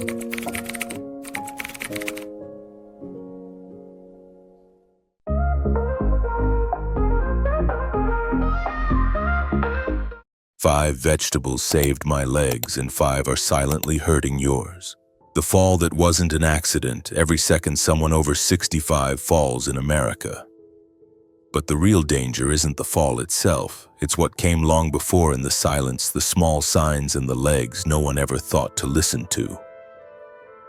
5 vegetables saved my legs and 5 are silently hurting yours. The fall that wasn't an accident. Every second someone over 65 falls in America. But the real danger isn't the fall itself. It's what came long before in the silence, the small signs and the legs no one ever thought to listen to.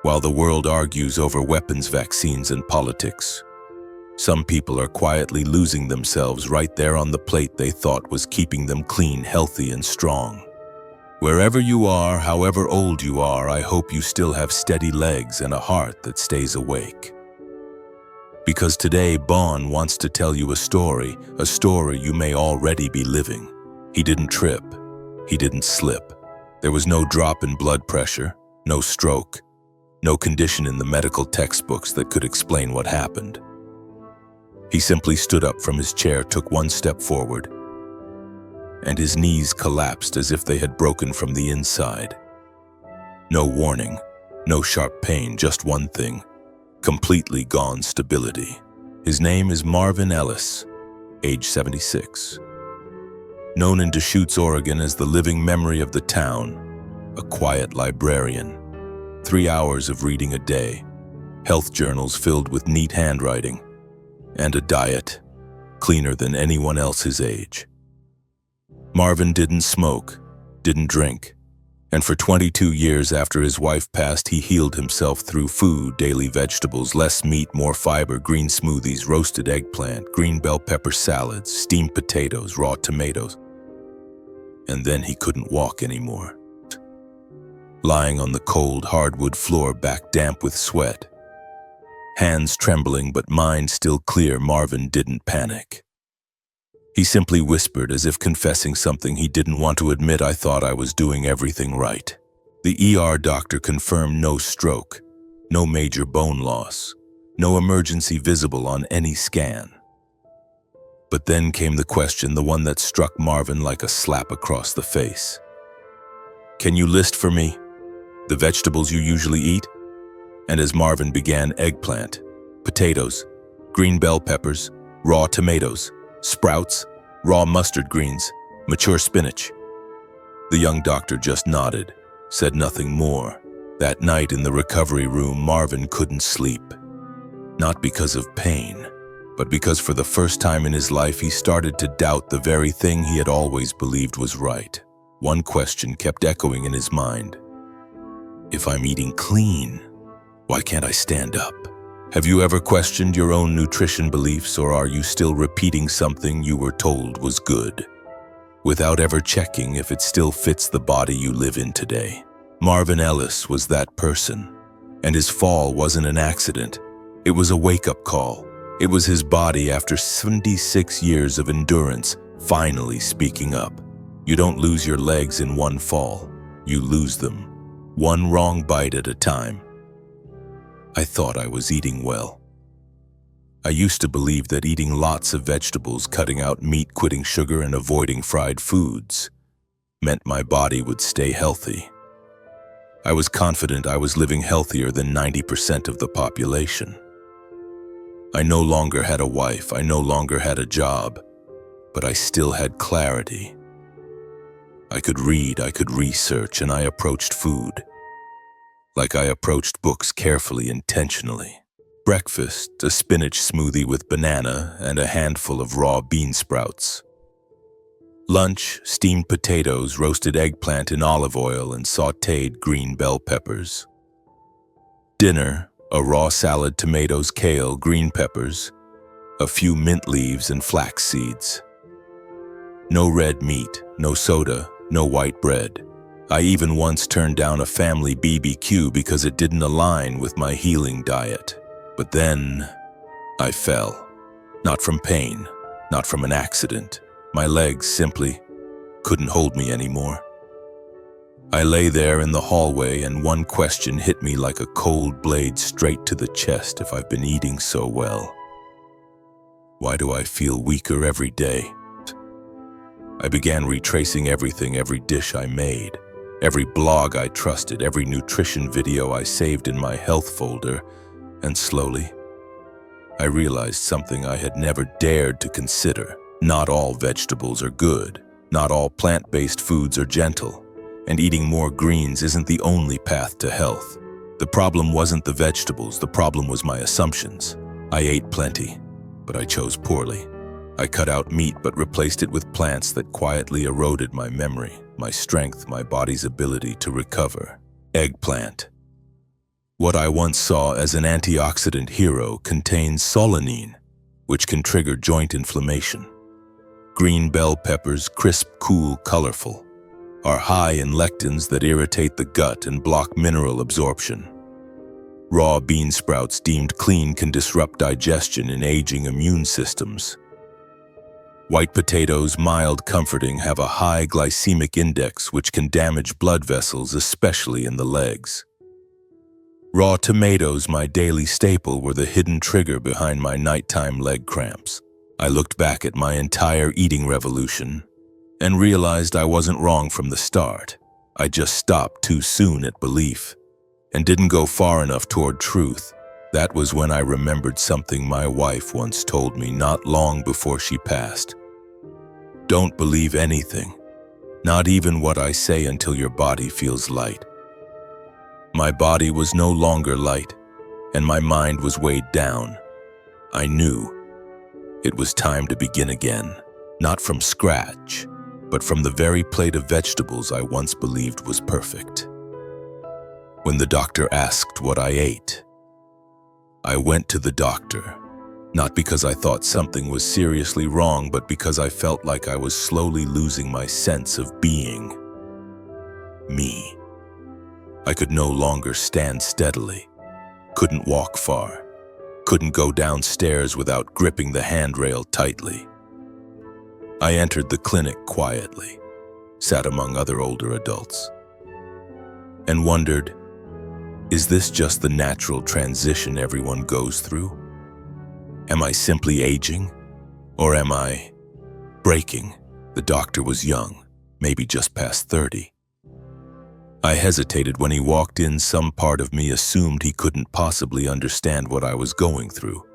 While the world argues over weapons, vaccines, and politics, some people are quietly losing themselves right there on the plate they thought was keeping them clean, healthy, and strong. Wherever you are, however old you are, I hope you still have steady legs and a heart that stays awake. Because today, Bon wants to tell you a story you may already be living. He didn't trip. He didn't slip. There was no drop in blood pressure, no stroke, no condition in the medical textbooks that could explain what happened. He simply stood up from his chair, took one step forward, and his knees collapsed as if they had broken from the inside. No warning, no sharp pain, just one thing, completely gone: stability. His name is Marvin Ellis, age 76. Known in Deschutes, Oregon as the living memory of the town, a quiet librarian. 3 hours of reading a day, health journals filled with neat handwriting, and a diet cleaner than anyone else his age. Marvin didn't smoke, didn't drink, and for 22 years after his wife passed, he healed himself through food: daily vegetables, less meat, more fiber, green smoothies, roasted eggplant, green bell pepper salads, steamed potatoes, raw tomatoes. And then he couldn't walk anymore. Lying on the cold hardwood floor, back damp with sweat, hands trembling but mind still clear, Marvin didn't panic. He simply whispered, as if confessing something he didn't want to admit, "I thought I was doing everything right." The ER doctor confirmed no stroke, no major bone loss, no emergency visible on any scan. But then came the question, the one that struck Marvin like a slap across the face. "Can you list for me the vegetables you usually eat?" And as Marvin began, eggplant, potatoes, green bell peppers, raw tomatoes, sprouts, raw mustard greens, mature spinach. The young doctor just nodded, said nothing more. That night in the recovery room, Marvin couldn't sleep. Not because of pain, but because for the first time in his life he started to doubt the very thing he had always believed was right. One question kept echoing in his mind. If I'm eating clean, why can't I stand up? Have you ever questioned your own nutrition beliefs, or are you still repeating something you were told was good, without ever checking if it still fits the body you live in today? Marvin Ellis was that person, and his fall wasn't an accident. It was a wake-up call. It was his body, after 76 years of endurance, finally speaking up. You don't lose your legs in one fall. You lose them, one wrong bite at a time. I thought I was eating well. I used to believe that eating lots of vegetables, cutting out meat, quitting sugar, and avoiding fried foods meant my body would stay healthy. I was confident I was living healthier than 90% of the population. I no longer had a wife, I no longer had a job, but I still had clarity. I could read, I could research, and I approached food like I approached books, carefully, intentionally. Breakfast, a spinach smoothie with banana and a handful of raw bean sprouts. Lunch, steamed potatoes, roasted eggplant in olive oil, and sautéed green bell peppers. Dinner, a raw salad, tomatoes, kale, green peppers, a few mint leaves and flax seeds. No red meat, no soda, no white bread. I even once turned down a family BBQ because it didn't align with my healing diet. But then I fell. Not from pain, not from an accident. My legs simply couldn't hold me anymore. I lay there in the hallway, and one question hit me like a cold blade straight to the chest. If I've been eating so well, why do I feel weaker every day? I began retracing everything, every dish I made, every blog I trusted, every nutrition video I saved in my health folder, and slowly, I realized something I had never dared to consider. Not all vegetables are good. Not all plant-based foods are gentle. And eating more greens isn't the only path to health. The problem wasn't the vegetables, the problem was my assumptions. I ate plenty, but I chose poorly. I cut out meat but replaced it with plants that quietly eroded my memory, my strength, my body's ability to recover. Eggplant. What I once saw as an antioxidant hero contains solanine, which can trigger joint inflammation. Green bell peppers, crisp, cool, colorful, are high in lectins that irritate the gut and block mineral absorption. Raw bean sprouts deemed clean can disrupt digestion in aging immune systems. White potatoes, mild, comforting, have a high glycemic index which can damage blood vessels, especially in the legs. Raw tomatoes, my daily staple, were the hidden trigger behind my nighttime leg cramps. I looked back at my entire eating revolution and realized I wasn't wrong from the start. I just stopped too soon at belief and didn't go far enough toward truth. That was when I remembered something my wife once told me not long before she passed. Don't believe anything, not even what I say, until your body feels light. My body was no longer light, and my mind was weighed down. I knew it was time to begin again, not from scratch, but from the very plate of vegetables I once believed was perfect. When the doctor asked what I ate, I went to the doctor, not because I thought something was seriously wrong, but because I felt like I was slowly losing my sense of being. Me. I could no longer stand steadily, couldn't walk far, couldn't go downstairs without gripping the handrail tightly. I entered the clinic quietly, sat among other older adults, and wondered, is this just the natural transition everyone goes through? Am I simply aging, or am I breaking? The doctor was young, maybe just past 30. I hesitated when he walked in. Some part of me assumed he couldn't possibly understand what I was going through.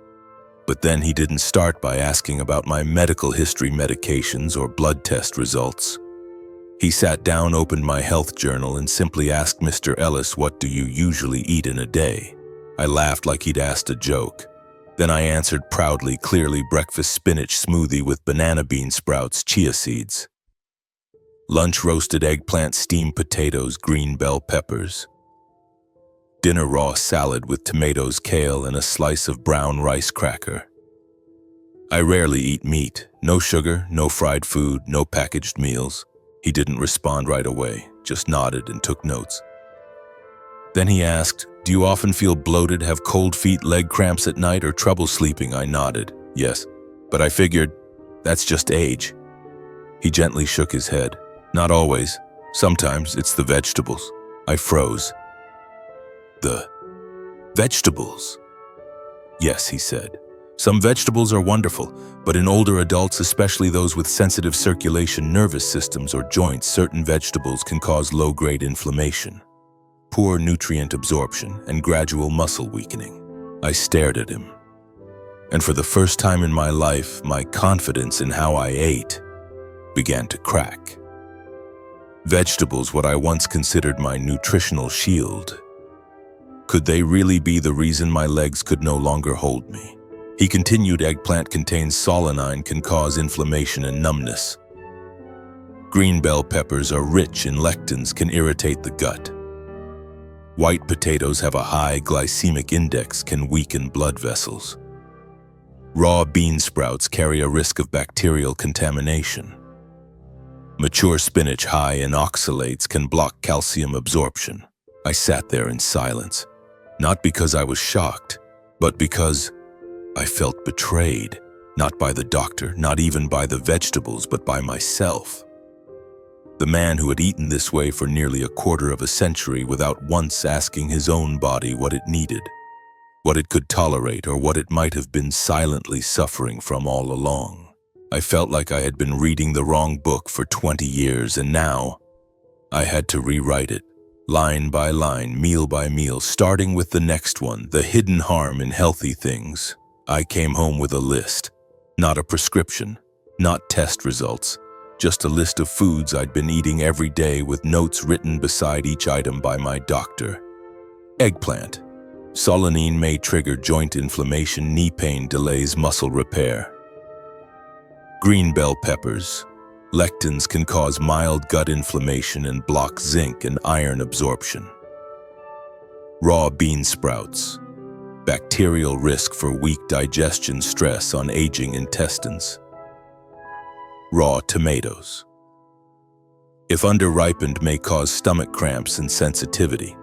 But then he didn't start by asking about my medical history, medications, or blood test results. He sat down, opened my health journal, and simply asked, "Mr. Ellis, what do you usually eat in a day?" I laughed like he'd asked a joke. Then I answered proudly, clearly: breakfast spinach smoothie with banana bean sprouts, chia seeds. Lunch roasted eggplant, steamed potatoes, green bell peppers. Dinner raw salad with tomatoes, kale, and a slice of brown rice cracker. I rarely eat meat. No sugar, no fried food, no packaged meals. He didn't respond right away, just nodded and took notes. Then he asked, "Do you often feel bloated, have cold feet, leg cramps at night, or trouble sleeping?" I nodded, yes, but I figured, that's just age. He gently shook his head. "Not always. Sometimes it's the vegetables." I froze. "The vegetables?" "Yes," he said. "Some vegetables are wonderful, but in older adults, especially those with sensitive circulation, nervous systems, or joints, certain vegetables can cause low-grade inflammation, poor nutrient absorption, and gradual muscle weakening." I stared at him, and for the first time in my life, my confidence in how I ate began to crack. Vegetables, what I once considered my nutritional shield, could they really be the reason my legs could no longer hold me? He continued, "Eggplant contains solanine, can cause inflammation and numbness. Green bell peppers are rich in lectins, can irritate the gut. White potatoes have a high glycemic index, can weaken blood vessels. Raw bean sprouts carry a risk of bacterial contamination. Mature spinach, high in oxalates, can block calcium absorption." I sat there in silence, not because I was shocked, but because I felt betrayed, not by the doctor, not even by the vegetables, but by myself. The man who had eaten this way for nearly a quarter of a century without once asking his own body what it needed, what it could tolerate, or what it might have been silently suffering from all along. I felt like I had been reading the wrong book for 20 years, and now I had to rewrite it, line by line, meal by meal, starting with the next one, the hidden harm in healthy things. I came home with a list, not a prescription, not test results, just a list of foods I'd been eating every day with notes written beside each item by my doctor. Eggplant. Solanine may trigger joint inflammation, knee pain, delays muscle repair. Green bell peppers. Lectins can cause mild gut inflammation and block zinc and iron absorption. Raw bean sprouts. Bacterial risk for weak digestion, stress on aging intestines. Raw tomatoes. If underripened, may cause stomach cramps and sensitivity.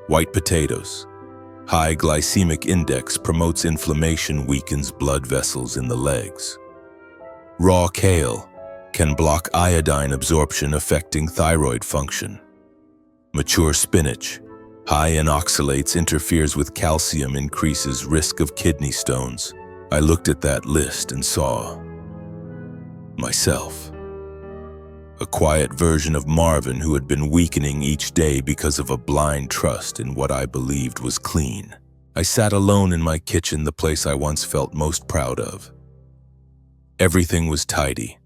White potatoes. High glycemic index promotes inflammation, weakens blood vessels in the legs. Raw kale can block iodine absorption, affecting thyroid function. Mature spinach. High in oxalates, interferes with calcium, increases risk of kidney stones. I looked at that list and saw myself. A quiet version of Marvin who had been weakening each day because of a blind trust in what I believed was clean. I sat alone in my kitchen, the place I once felt most proud of. Everything was tidy.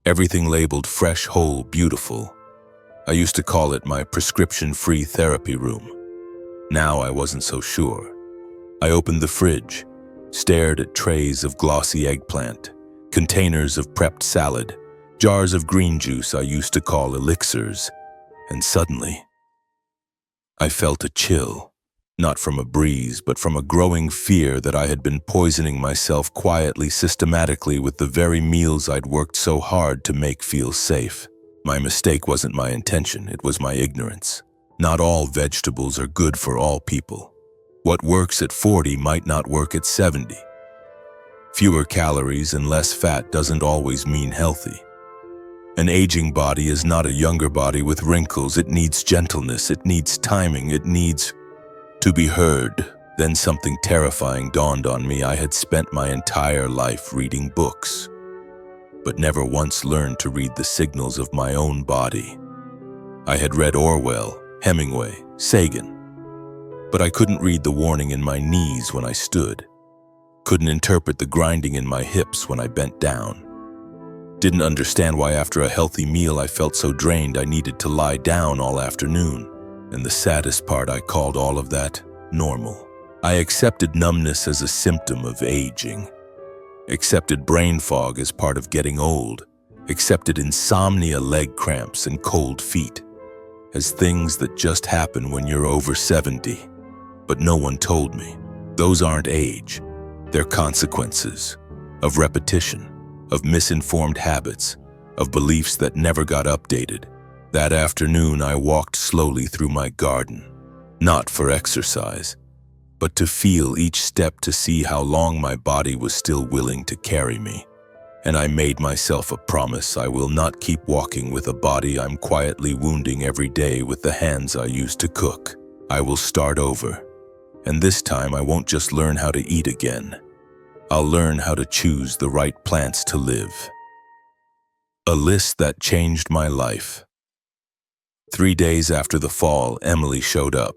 Everything labeled fresh, whole, beautiful. I used to call it my prescription-free therapy room. Now I wasn't so sure. I opened the fridge, stared at trays of glossy eggplant, containers of prepped salad, jars of green juice I used to call elixirs, and suddenly I felt a chill, not from a breeze, but from a growing fear that I had been poisoning myself quietly, systematically, with the very meals I'd worked so hard to make feel safe. My mistake wasn't my intention, it was my ignorance. Not all vegetables are good for all people. What works at 40 might not work at 70. Fewer calories and less fat doesn't always mean healthy. An aging body is not a younger body with wrinkles. It needs gentleness, it needs timing, it needs to be heard. Then something terrifying dawned on me. I had spent my entire life reading books, but never once learned to read the signals of my own body. I had read Orwell, Hemingway, Sagan, but I couldn't read the warning in my knees when I stood, couldn't interpret the grinding in my hips when I bent down, didn't understand why after a healthy meal I felt so drained I needed to lie down all afternoon. And the saddest part, I called all of that normal. I accepted numbness as a symptom of aging, accepted brain fog as part of getting old, accepted insomnia, leg cramps, and cold feet as things that just happen when you're over 70. But no one told me. Those aren't age. They're consequences of repetition, of misinformed habits, of beliefs that never got updated. That afternoon, I walked slowly through my garden, not for exercise, but to feel each step, to see how long my body was still willing to carry me. And I made myself a promise: I will not keep walking with a body I'm quietly wounding every day with the hands I used to cook. I will start over. And this time I won't just learn how to eat again. I'll learn how to choose the right plants to live. A list that changed my life. 3 days after the fall, Emily showed up.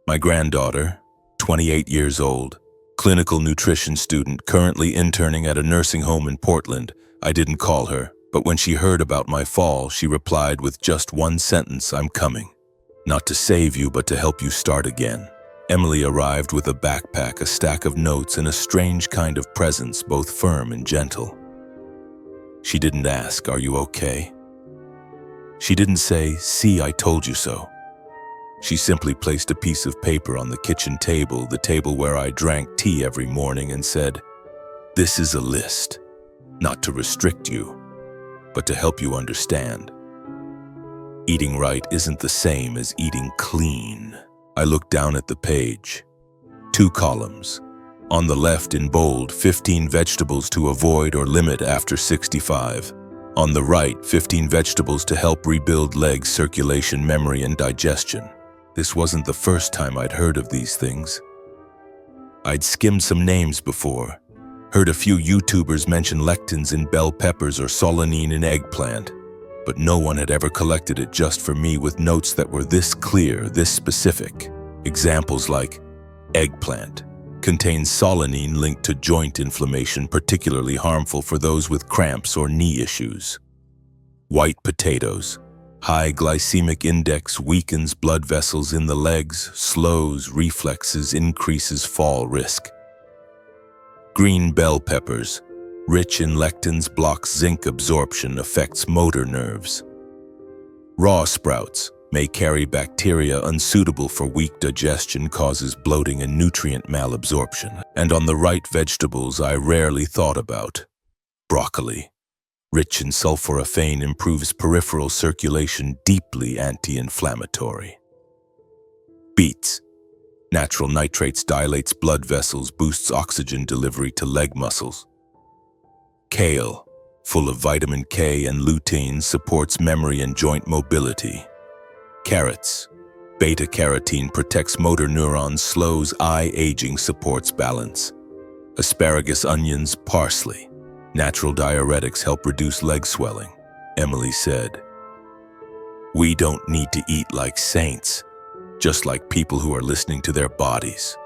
My granddaughter, 28 years old, clinical nutrition student, currently interning at a nursing home in Portland. I didn't call her, but when she heard about my fall, she replied with just one sentence: "I'm coming. Not to save you, but to help you start again." Emily arrived with a backpack, a stack of notes, and a strange kind of presence, both firm and gentle. She didn't ask, "Are you okay?" She didn't say, "See, I told you so." She simply placed a piece of paper on the kitchen table, the table where I drank tea every morning, and said, "This is a list, not to restrict you, but to help you understand. Eating right isn't the same as eating clean." I looked down at the page. 2 columns. On the left in bold, 15 vegetables to avoid or limit after 65. On the right, 15 vegetables to help rebuild legs, circulation, memory, and digestion. This wasn't the first time I'd heard of these things. I'd skimmed some names before, heard a few YouTubers mention lectins in bell peppers or solanine in eggplant, but no one had ever collected it just for me with notes that were this clear, this specific. Examples like eggplant contains solanine linked to joint inflammation, particularly harmful for those with cramps or knee issues. White potatoes, high glycemic index weakens blood vessels in the legs, slows reflexes, increases fall risk. Green bell peppers, rich in lectins, blocks zinc absorption, affects motor nerves. Raw sprouts may carry bacteria unsuitable for weak digestion, causes bloating and nutrient malabsorption. And on the right vegetables I rarely thought about. Broccoli, rich in sulforaphane, improves peripheral circulation, deeply anti-inflammatory. Beets, natural nitrates, dilates blood vessels, boosts oxygen delivery to leg muscles. Kale, full of vitamin K and lutein, supports memory and joint mobility. Carrots, beta-carotene, protects motor neurons, slows eye aging, supports balance. Asparagus, onions, parsley, natural diuretics, help reduce leg swelling. Emily said, "We don't need to eat like saints, just like people who are listening to their bodies."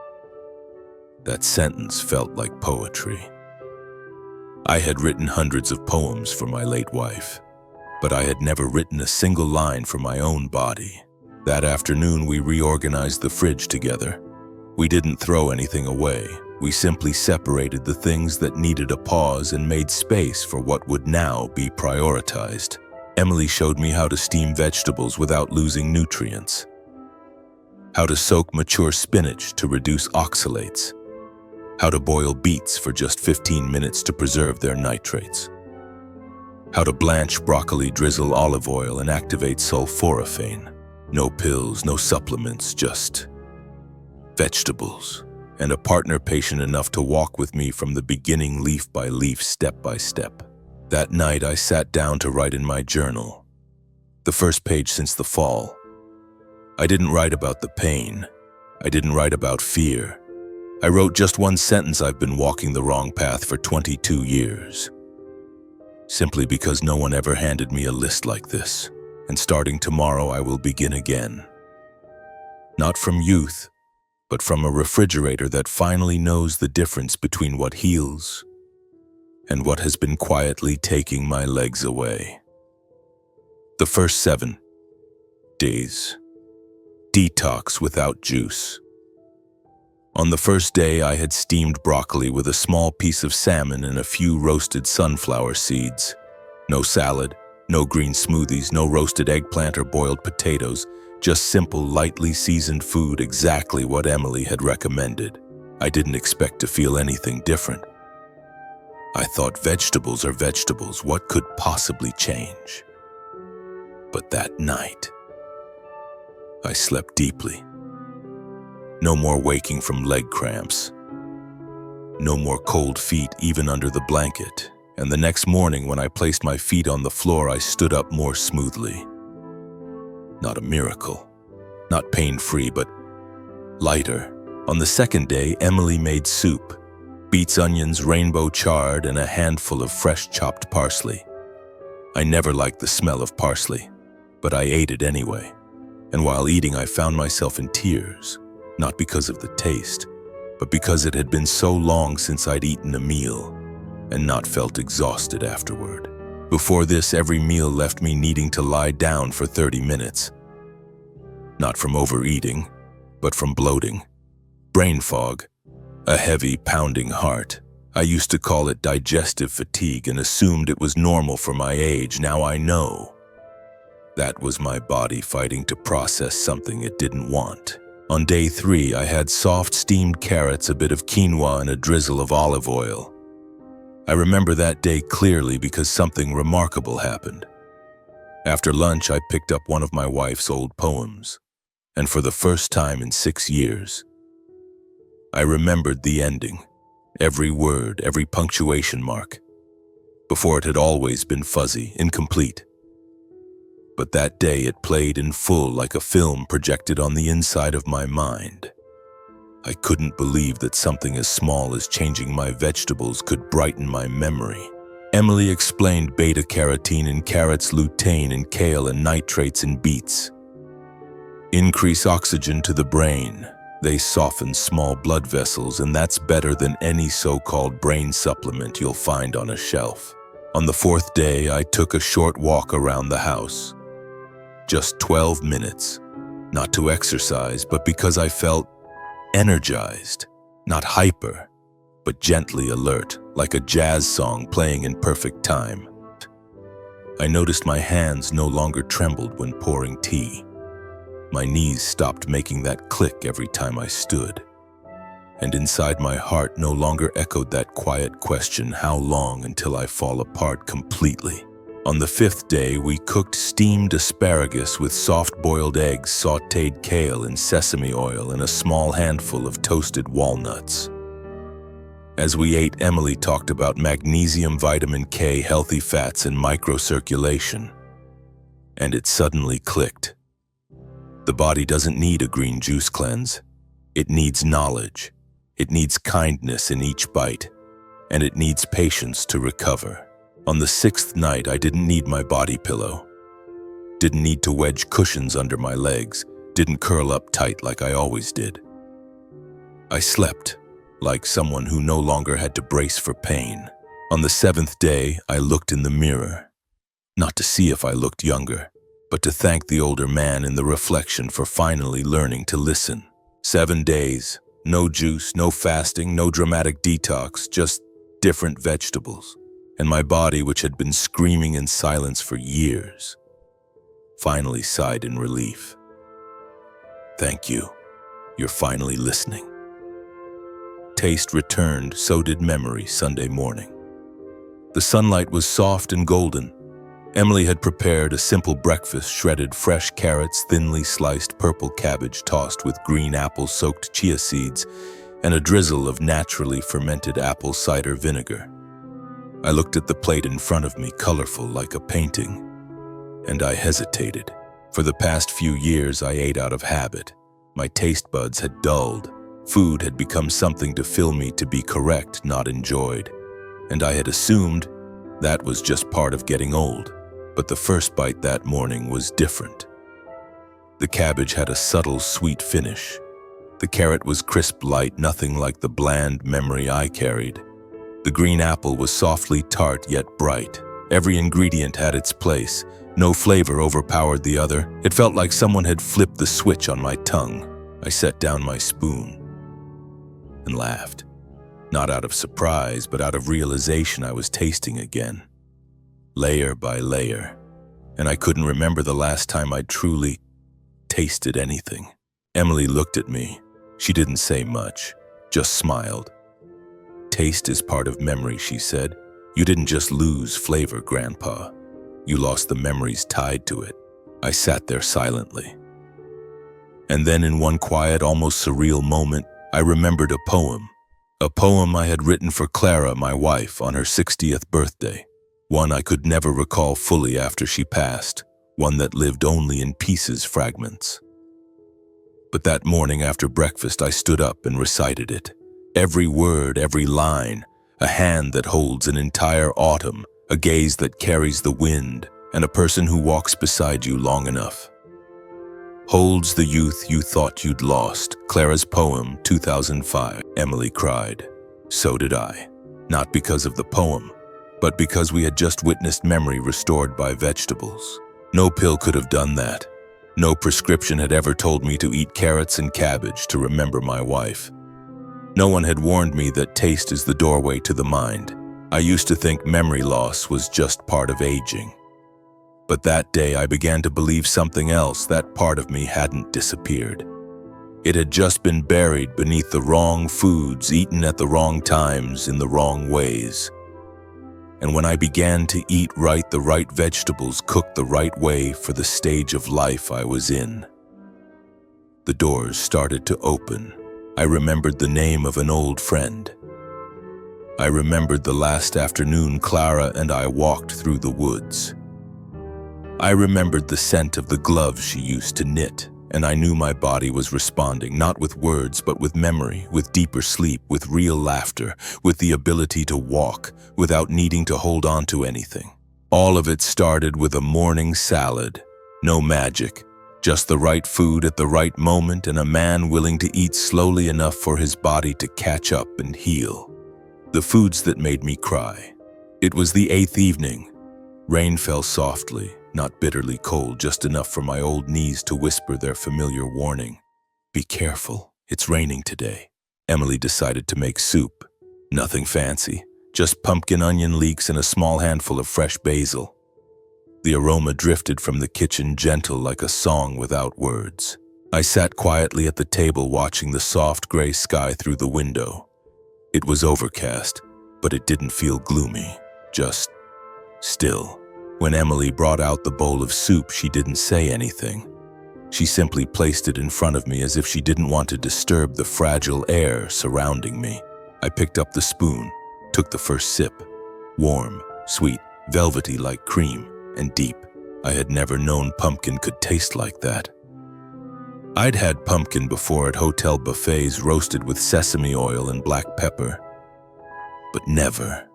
That sentence felt like poetry. I had written hundreds of poems for my late wife, but I had never written a single line for my own body. That afternoon, we reorganized the fridge together. We didn't throw anything away. We simply separated the things that needed a pause and made space for what would now be prioritized. Emily showed me how to steam vegetables without losing nutrients, how to soak mature spinach to reduce oxalates, how to boil beets for just 15 minutes to preserve their nitrates, how to blanch broccoli, drizzle olive oil, and activate sulforaphane. No pills, no supplements, just vegetables. And a partner patient enough to walk with me from the beginning, leaf by leaf, step by step. That night, I sat down to write in my journal. The first page since the fall. I didn't write about the pain. I didn't write about fear. I wrote just one sentence: I've been walking the wrong path for 22 years. Simply because no one ever handed me a list like this. And starting tomorrow, I will begin again. Not from youth, but from a refrigerator that finally knows the difference between what heals and what has been quietly taking my legs away. The first 7 days. Detox without juice. On the first day, I had steamed broccoli with a small piece of salmon and a few roasted sunflower seeds. No salad, no green smoothies, no roasted eggplant or boiled potatoes, just simple, lightly seasoned food, exactly what Emily had recommended. I didn't expect to feel anything different. I thought vegetables are vegetables, what could possibly change? But that night, I slept deeply. No more waking from leg cramps. No more cold feet even under the blanket. And the next morning, when I placed my feet on the floor, I stood up more smoothly. Not a miracle. Not pain-free, but lighter. On the second day, Emily made soup. Beets, onions, rainbow chard, and a handful of fresh chopped parsley. I never liked the smell of parsley, but I ate it anyway. And while eating, I found myself in tears. Not because of the taste, but because it had been so long since I'd eaten a meal and not felt exhausted afterward. Before this, every meal left me needing to lie down for 30 minutes. Not from overeating, but from bloating, brain fog, a heavy, pounding heart. I used to call it digestive fatigue and assumed it was normal for my age. Now I know. That was my body fighting to process something it didn't want. On day 3, I had soft steamed carrots, a bit of quinoa, and a drizzle of olive oil. I remember that day clearly because something remarkable happened. After lunch, I picked up one of my wife's old poems, and for the first time in 6 years, I remembered the ending, every word, every punctuation mark. Before, it had always been fuzzy, incomplete. But that day it played in full like a film projected on the inside of my mind. I couldn't believe that something as small as changing my vegetables could brighten my memory. Emily explained beta-carotene in carrots, lutein in kale, and nitrates in beets. Increase oxygen to the brain. They soften small blood vessels, and that's better than any so-called brain supplement you'll find on a shelf. On the fourth day, I took a short walk around the house. Just 12 minutes. Not to exercise, but because I felt energized. Not hyper, but gently alert, like a jazz song playing in perfect time. I noticed my hands no longer trembled when pouring tea. My knees stopped making that click every time I stood. And inside my heart no longer echoed that quiet question, how long until I fall apart completely? On the fifth day, we cooked steamed asparagus with soft-boiled eggs, sautéed kale in sesame oil, and a small handful of toasted walnuts. As we ate, Emily talked about magnesium, vitamin K, healthy fats, and microcirculation. And it suddenly clicked. The body doesn't need a green juice cleanse. It needs knowledge. It needs kindness in each bite. And it needs patience to recover. On the sixth night, I didn't need my body pillow. Didn't need to wedge cushions under my legs. Didn't curl up tight like I always did. I slept like someone who no longer had to brace for pain. On the seventh day, I looked in the mirror. Not to see if I looked younger, but to thank the older man in the reflection for finally learning to listen. 7 days, no juice, no fasting, no dramatic detox, just different vegetables. And my body, which had been screaming in silence for years, finally sighed in relief. Thank you. You're finally listening. Taste returned, so did memory Sunday morning. The sunlight was soft and golden. Emily had prepared a simple breakfast, shredded fresh carrots, thinly sliced purple cabbage tossed with green apple-soaked chia seeds, and a drizzle of naturally fermented apple cider vinegar. I looked at the plate in front of me, colorful like a painting, and I hesitated. For the past few years, I ate out of habit. My taste buds had dulled. Food had become something to fill me, to be correct, not enjoyed. And I had assumed that was just part of getting old. But the first bite that morning was different. The cabbage had a subtle, sweet finish. The carrot was crisp, light, nothing like the bland memory I carried. The green apple was softly tart yet bright. Every ingredient had its place. No flavor overpowered the other. It felt like someone had flipped the switch on my tongue. I set down my spoon and laughed. Not out of surprise, but out of realization I was tasting again. Layer by layer. And I couldn't remember the last time I'd truly tasted anything. Emily looked at me. She didn't say much, just smiled. Taste is part of memory, she said. You didn't just lose flavor, Grandpa. You lost the memories tied to it. I sat there silently. And then in one quiet, almost surreal moment, I remembered a poem I had written for Clara, my wife, on her 60th birthday. One I could never recall fully after she passed, one that lived only in pieces, fragments. But that morning after breakfast, I stood up and recited it. Every word, every line, a hand that holds an entire autumn, a gaze that carries the wind, and a person who walks beside you long enough. Holds the youth you thought you'd lost. Clara's poem, 2005. Emily cried. So did I. Not because of the poem, but because we had just witnessed memory restored by vegetables. No pill could have done that. No prescription had ever told me to eat carrots and cabbage to remember my wife. No one had warned me that taste is the doorway to the mind. I used to think memory loss was just part of aging. But that day I began to believe something else. That part of me hadn't disappeared. It had just been buried beneath the wrong foods, eaten at the wrong times, in the wrong ways. And when I began to eat right, the right vegetables, cooked the right way for the stage of life I was in, the doors started to open. I remembered the name of an old friend. I remembered the last afternoon Clara and I walked through the woods. I remembered the scent of the gloves she used to knit and I knew my body was responding, not with words, but with memory, with deeper sleep, with real laughter, with the ability to walk without needing to hold on to anything. All of it started with a morning salad. No magic, just the right food at the right moment and a man willing to eat slowly enough for his body to catch up and heal. The foods that made me cry. It was the 8th evening. Rain fell softly, not bitterly cold, just enough for my old knees to whisper their familiar warning. Be careful, it's raining today. Emily decided to make soup. Nothing fancy, just pumpkin onion leeks and a small handful of fresh basil. The aroma drifted from the kitchen, gentle like a song without words. I sat quietly at the table watching the soft gray sky through the window. It was overcast, but it didn't feel gloomy, just still. When Emily brought out the bowl of soup, she didn't say anything. She simply placed it in front of me as if she didn't want to disturb the fragile air surrounding me. I picked up the spoon, took the first sip. Warm, sweet, velvety like cream, and deep. I had never known pumpkin could taste like that. I'd had pumpkin before at hotel buffets roasted with sesame oil and black pepper. But never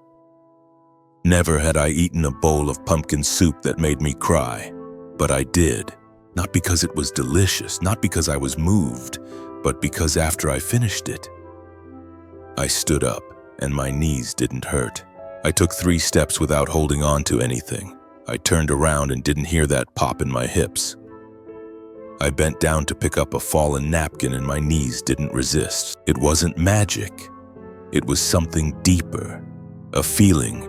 had I eaten a bowl of pumpkin soup that made me cry. But I did. Not because it was delicious, not because I was moved, but because after I finished it, I stood up and my knees didn't hurt. I took 3 steps without holding on to anything. I turned around and didn't hear that pop in my hips. I bent down to pick up a fallen napkin and my knees didn't resist. It wasn't magic. It was something deeper, a feeling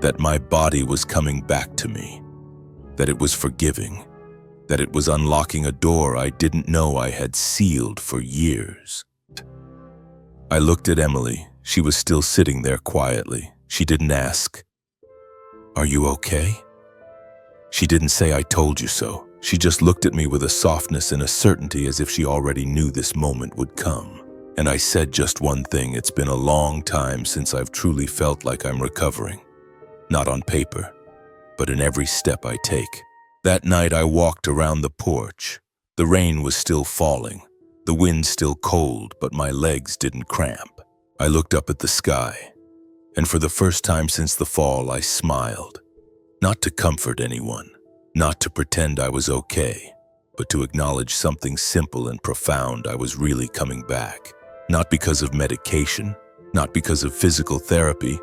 that my body was coming back to me, that it was forgiving, that it was unlocking a door I didn't know I had sealed for years. I looked at Emily. She was still sitting there quietly. She didn't ask, "Are you okay?" She didn't say, "I told you so." She just looked at me with a softness and a certainty as if she already knew this moment would come. And I said just one thing: it's been a long time since I've truly felt like I'm recovering. Not on paper, but in every step I take. That night I walked around the porch. The rain was still falling, the wind still cold, but my legs didn't cramp. I looked up at the sky, and for the first time since the fall, I smiled. Not to comfort anyone, not to pretend I was okay, but to acknowledge something simple and profound: I was really coming back. Not because of medication, not because of physical therapy,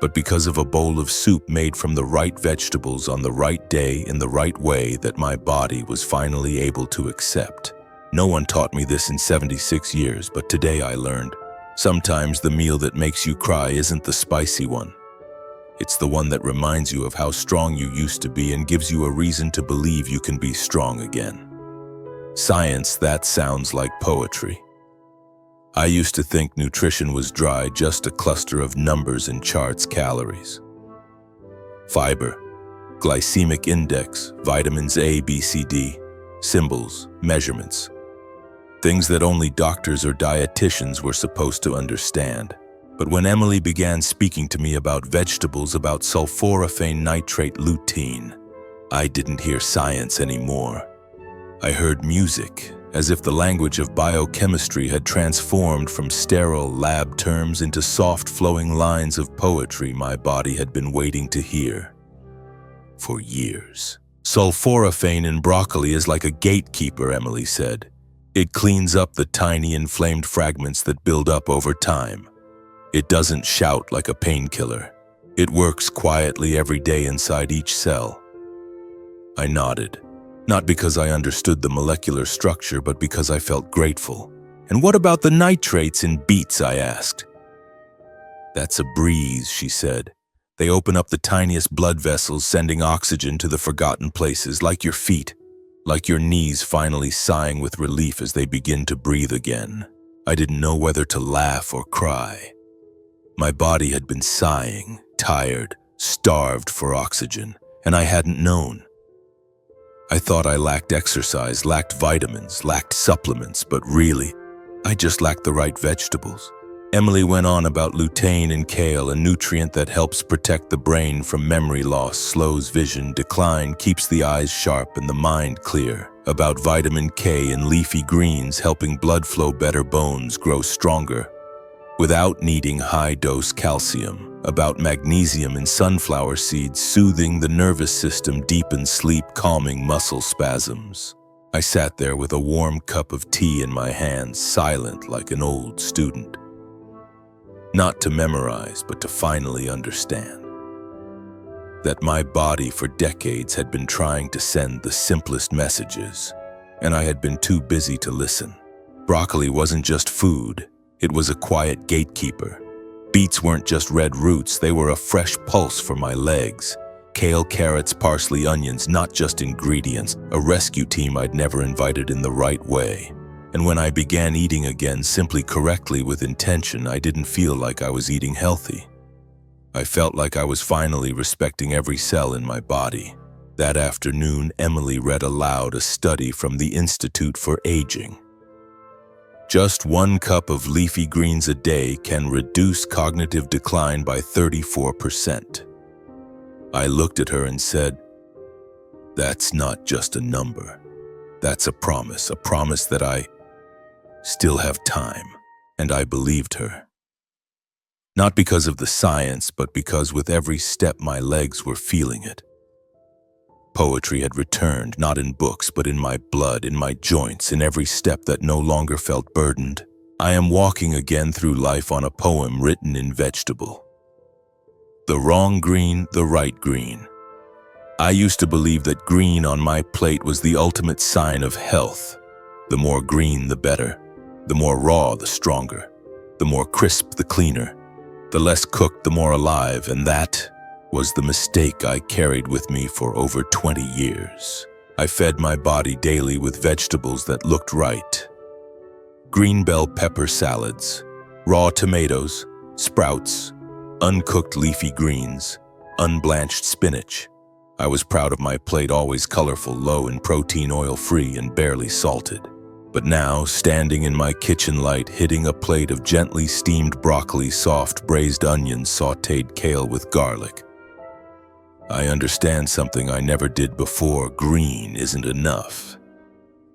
but because of a bowl of soup made from the right vegetables on the right day in the right way that my body was finally able to accept. No one taught me this in 76 years, but today I learned. Sometimes the meal that makes you cry isn't the spicy one. It's the one that reminds you of how strong you used to be and gives you a reason to believe you can be strong again. Science, that sounds like poetry. I used to think nutrition was dry, just a cluster of numbers and charts, calories. Fiber, glycemic index, vitamins A, B, C, D, symbols, measurements. Things that only doctors or dietitians were supposed to understand. But when Emily began speaking to me about vegetables, about sulforaphane, nitrate, lutein, I didn't hear science anymore. I heard music, as if the language of biochemistry had transformed from sterile lab terms into soft flowing lines of poetry my body had been waiting to hear for years. Sulforaphane in broccoli is like a gatekeeper, Emily said. It cleans up the tiny inflamed fragments that build up over time. It doesn't shout like a painkiller. It works quietly every day inside each cell. I nodded. Not because I understood the molecular structure, but because I felt grateful. "And what about the nitrates in beets?" I asked. "That's a breeze," she said. "They open up the tiniest blood vessels, sending oxygen to the forgotten places, like your feet, like your knees finally sighing with relief as they begin to breathe again." I didn't know whether to laugh or cry. My body had been sighing, tired, starved for oxygen, and I hadn't known. I thought I lacked exercise, lacked vitamins, lacked supplements, but really, I just lacked the right vegetables. Emily went on about lutein in kale, a nutrient that helps protect the brain from memory loss, slows vision, decline, keeps the eyes sharp and the mind clear. about vitamin K in leafy greens helping blood flow better, bones grow stronger without needing high-dose calcium, about magnesium in sunflower seeds soothing the nervous system, deepen sleep, calming muscle spasms. I sat there with a warm cup of tea in my hands, silent like an old student. Not to memorize, but to finally understand that my body for decades had been trying to send the simplest messages, and I had been too busy to listen. Broccoli wasn't just food, it was a quiet gatekeeper. Beets weren't just red roots, they were a fresh pulse for my legs. Kale, carrots, parsley, onions, not just ingredients, a rescue team I'd never invited in the right way. And when I began eating again, simply correctly with intention, I didn't feel like I was eating healthy. I felt like I was finally respecting every cell in my body. That afternoon, Emily read aloud a study from the Institute for Aging. Just 1 cup of leafy greens a day can reduce cognitive decline by 34%. I looked at her and said, "That's not just a number. That's a promise that I still have time." And I believed her. Not because of the science, but because with every step my legs were feeling it. Poetry had returned, not in books, but in my blood, in my joints, in every step that no longer felt burdened. I am walking again through life on a poem written in vegetable. The wrong green, the right green. I used to believe that green on my plate was the ultimate sign of health. The more green, the better. The more raw, the stronger. The more crisp, the cleaner. The less cooked, the more alive, and that was the mistake I carried with me for over 20 years. I fed my body daily with vegetables that looked right. Green bell pepper salads, raw tomatoes, sprouts, uncooked leafy greens, unblanched spinach. I was proud of my plate, always colorful, low in protein, oil-free, and barely salted. But now, standing in my kitchen light, hitting a plate of gently steamed broccoli, soft braised onions, sautéed kale with garlic, I understand something I never did before. Green isn't enough.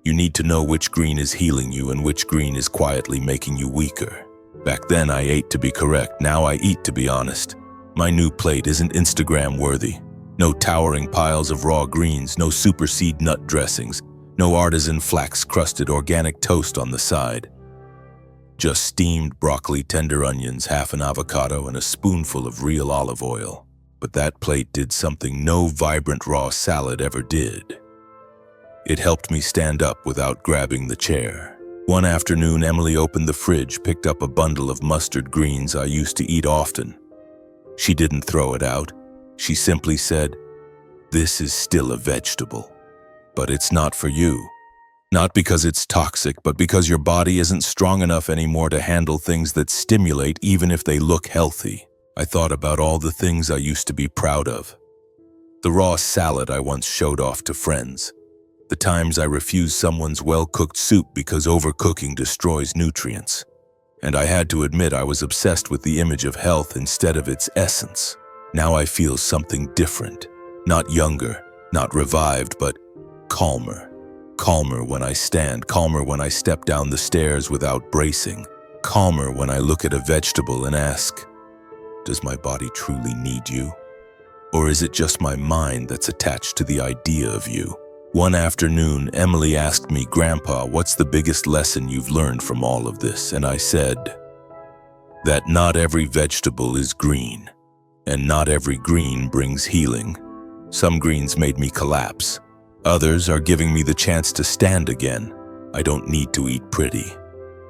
You need to know which green is healing you and which green is quietly making you weaker. Back then I ate to be correct, now I eat to be honest. My new plate isn't Instagram worthy. No towering piles of raw greens, no super seed nut dressings, no artisan flax-crusted organic toast on the side. Just steamed broccoli, tender onions, half an avocado, and a spoonful of real olive oil. But that plate did something no vibrant raw salad ever did. It helped me stand up without grabbing the chair. One afternoon, Emily opened the fridge, picked up a bundle of mustard greens I used to eat often. She didn't throw it out. She simply said, "This is still a vegetable, but it's not for you. Not because it's toxic, but because your body isn't strong enough anymore to handle things that stimulate even if they look healthy." I thought about all the things I used to be proud of. The raw salad I once showed off to friends. The times I refused someone's well-cooked soup because overcooking destroys nutrients. And I had to admit I was obsessed with the image of health instead of its essence. Now I feel something different. Not younger, not revived, but calmer. Calmer when I stand, calmer when I step down the stairs without bracing. Calmer when I look at a vegetable and ask, does my body truly need you? Or is it just my mind that's attached to the idea of you? One afternoon, Emily asked me, "Grandpa, what's the biggest lesson you've learned from all of this?" And I said, that not every vegetable is green, and not every green brings healing. Some greens made me collapse. Others are giving me the chance to stand again. I don't need to eat pretty.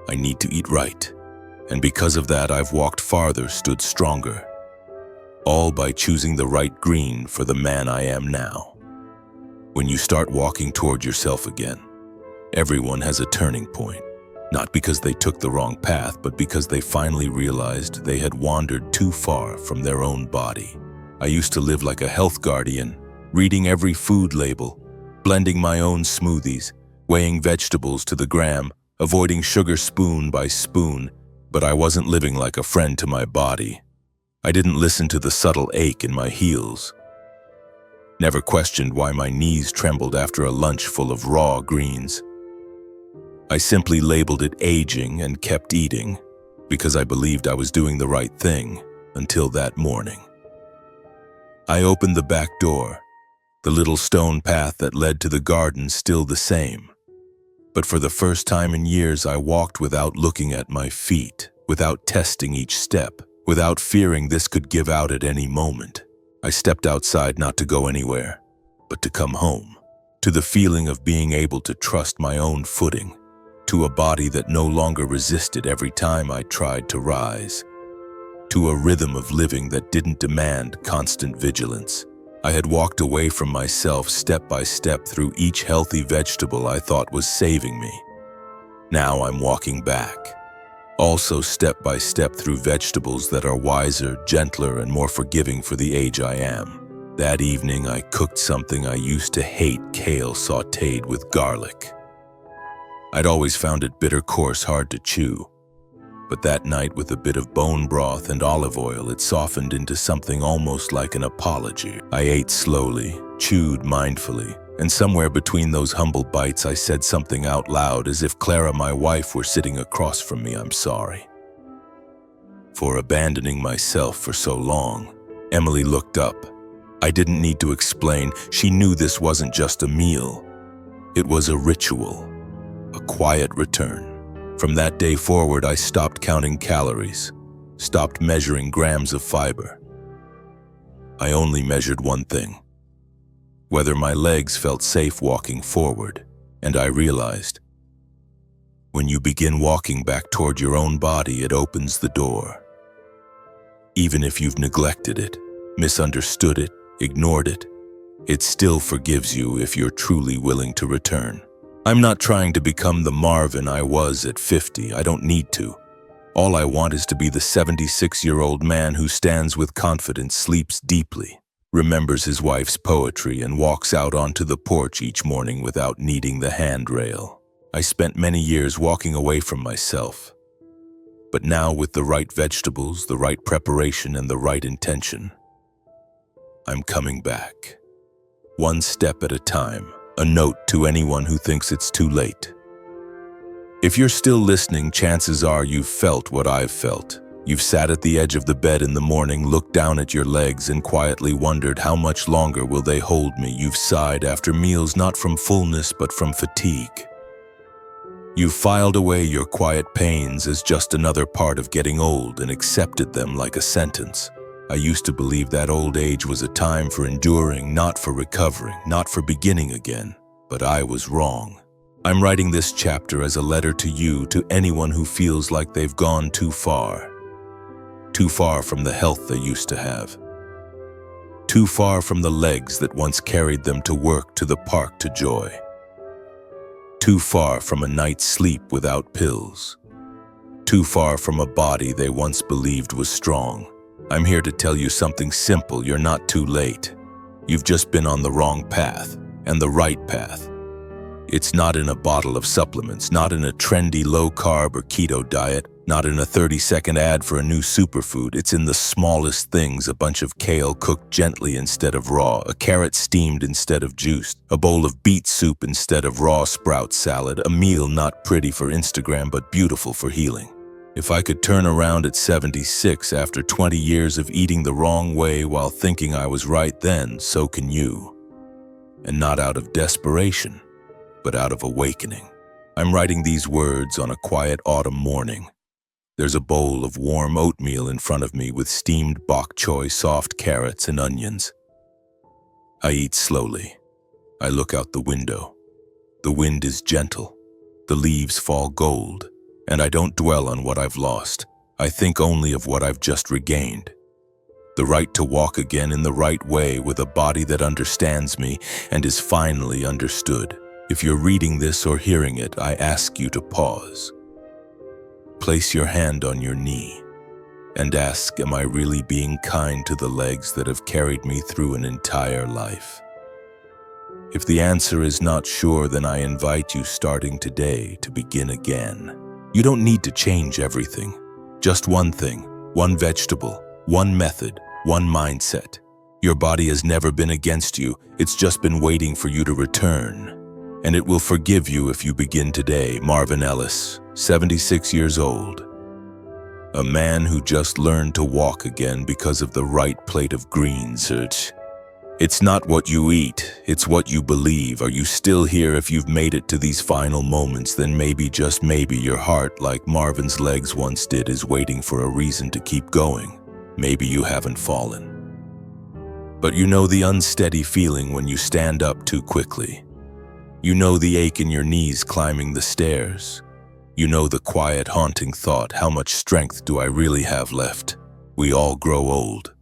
I need to eat right. And because of that, I've walked farther, stood stronger. All by choosing the right green for the man I am now. When you start walking toward yourself again, everyone has a turning point. Not because they took the wrong path, but because they finally realized they had wandered too far from their own body. I used to live like a health guardian, reading every food label, blending my own smoothies, weighing vegetables to the gram, avoiding sugar spoon by spoon, but I wasn't living like a friend to my body. I didn't listen to the subtle ache in my heels. Never questioned why my knees trembled after a lunch full of raw greens. I simply labeled it aging and kept eating because I believed I was doing the right thing until that morning. I opened the back door, the little stone path that led to the garden still the same. But for the first time in years, I walked without looking at my feet, without testing each step, without fearing this could give out at any moment. I stepped outside not to go anywhere, but to come home, to the feeling of being able to trust my own footing, to a body that no longer resisted every time I tried to rise, to a rhythm of living that didn't demand constant vigilance. I had walked away from myself step by step through each healthy vegetable I thought was saving me. Now I'm walking back, also step by step through vegetables that are wiser, gentler, and more forgiving for the age I am. That evening, I cooked something I used to hate, kale sautéed with garlic. I'd always found it bitter coarse, hard to chew. But that night, with a bit of bone broth and olive oil, it softened into something almost like an apology. I ate slowly, chewed mindfully, and somewhere between those humble bites I said something out loud as if Clara, my wife, were sitting across from me. I'm sorry for abandoning myself for so long. Emily looked up. I didn't need to explain. She knew this wasn't just a meal. It was a ritual, a quiet return. From that day forward, I stopped counting calories, stopped measuring grams of fiber. I only measured one thing: whether my legs felt safe walking forward. And I realized, when you begin walking back toward your own body, it opens the door. Even if you've neglected it, misunderstood it, ignored it, it still forgives you if you're truly willing to return. I'm not trying to become the Marvin I was at 50. I don't need to. All I want is to be the 76-year-old man who stands with confidence, sleeps deeply, remembers his wife's poetry, and walks out onto the porch each morning without needing the handrail. I spent many years walking away from myself. But now, with the right vegetables, the right preparation, and the right intention, I'm coming back. One step at a time. A note to anyone who thinks it's too late. If you're still listening, chances are you've felt what I've felt. You've sat at the edge of the bed in the morning, looked down at your legs, and quietly wondered, how much longer will they hold me? You've sighed after meals, not from fullness, but from fatigue. You've filed away your quiet pains as just another part of getting old and accepted them like a sentence. I used to believe that old age was a time for enduring, not for recovering, not for beginning again. But I was wrong. I'm writing this chapter as a letter to you, to anyone who feels like they've gone too far from the health they used to have, too far from the legs that once carried them to work, to the park, to joy, too far from a night's sleep without pills, too far from a body they once believed was strong. I'm here to tell you something simple: you're not too late. You've just been on the wrong path, and the right path. It's not in a bottle of supplements, not in a trendy low-carb or keto diet, not in a 30-second ad for a new superfood. It's in the smallest things: a bunch of kale cooked gently instead of raw, a carrot steamed instead of juiced, a bowl of beet soup instead of raw sprout salad, a meal not pretty for Instagram but beautiful for healing. If I could turn around at 76 after 20 years of eating the wrong way while thinking I was right, then so can you. And not out of desperation, but out of awakening. I'm writing these words on a quiet autumn morning. There's a bowl of warm oatmeal in front of me with steamed bok choy, soft carrots, and onions. I eat slowly. I look out the window. The wind is gentle. The leaves fall gold. And I don't dwell on what I've lost. I think only of what I've just regained. The right to walk again in the right way, with a body that understands me and is finally understood. If you're reading this or hearing it, I ask you to pause. Place your hand on your knee and ask, am I really being kind to the legs that have carried me through an entire life? If the answer is not sure, then I invite you, starting today, to begin again. You don't need to change everything. Just one thing, one vegetable, one method, one mindset. Your body has never been against you, it's just been waiting for you to return. And it will forgive you if you begin today. Marvin Ellis, 76 years old. A man who just learned to walk again because of the right plate of greens. It's not what you eat, it's what you believe. Are you still here? If you've made it to these final moments, then maybe, just maybe, your heart, like Marvin's legs once did, is waiting for a reason to keep going. Maybe you haven't fallen. But you know the unsteady feeling when you stand up too quickly. You know the ache in your knees climbing the stairs. You know the quiet, haunting thought, how much strength do I really have left? We all grow old.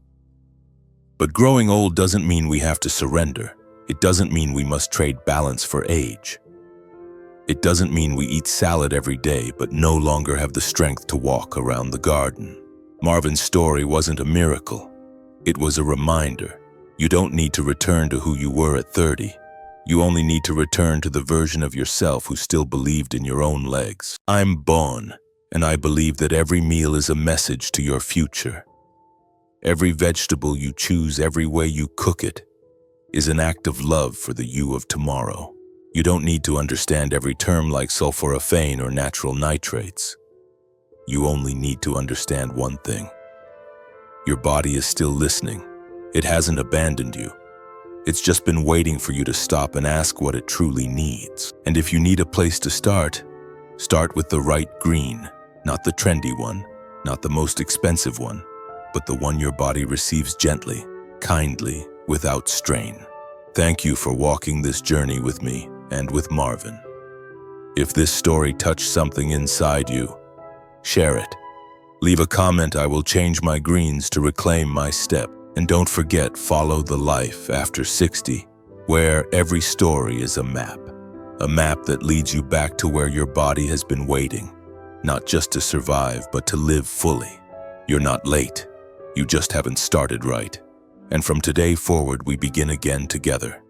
But growing old doesn't mean we have to surrender. It doesn't mean we must trade balance for age. It doesn't mean we eat salad every day but no longer have the strength to walk around the garden. Marvin's story wasn't a miracle. It was a reminder. You don't need to return to who you were at 30. You only need to return to the version of yourself who still believed in your own legs. I'm Bon, and I believe that every meal is a message to your future. Every vegetable you choose, every way you cook it, is an act of love for the you of tomorrow. You don't need to understand every term like sulforaphane or natural nitrates. You only need to understand one thing. Your body is still listening. It hasn't abandoned you. It's just been waiting for you to stop and ask what it truly needs. And if you need a place to start with the right green, not the trendy one, not the most expensive one, but the one your body receives gently, kindly, without strain. Thank you for walking this journey with me and with Marvin. If this story touched something inside you, share it. Leave a comment. I will change my greens to reclaim my step. And don't forget, follow the life after 60, where every story is a map that leads you back to where your body has been waiting, not just to survive, but to live fully. You're not late, you just haven't started right. And from today forward, we begin again together.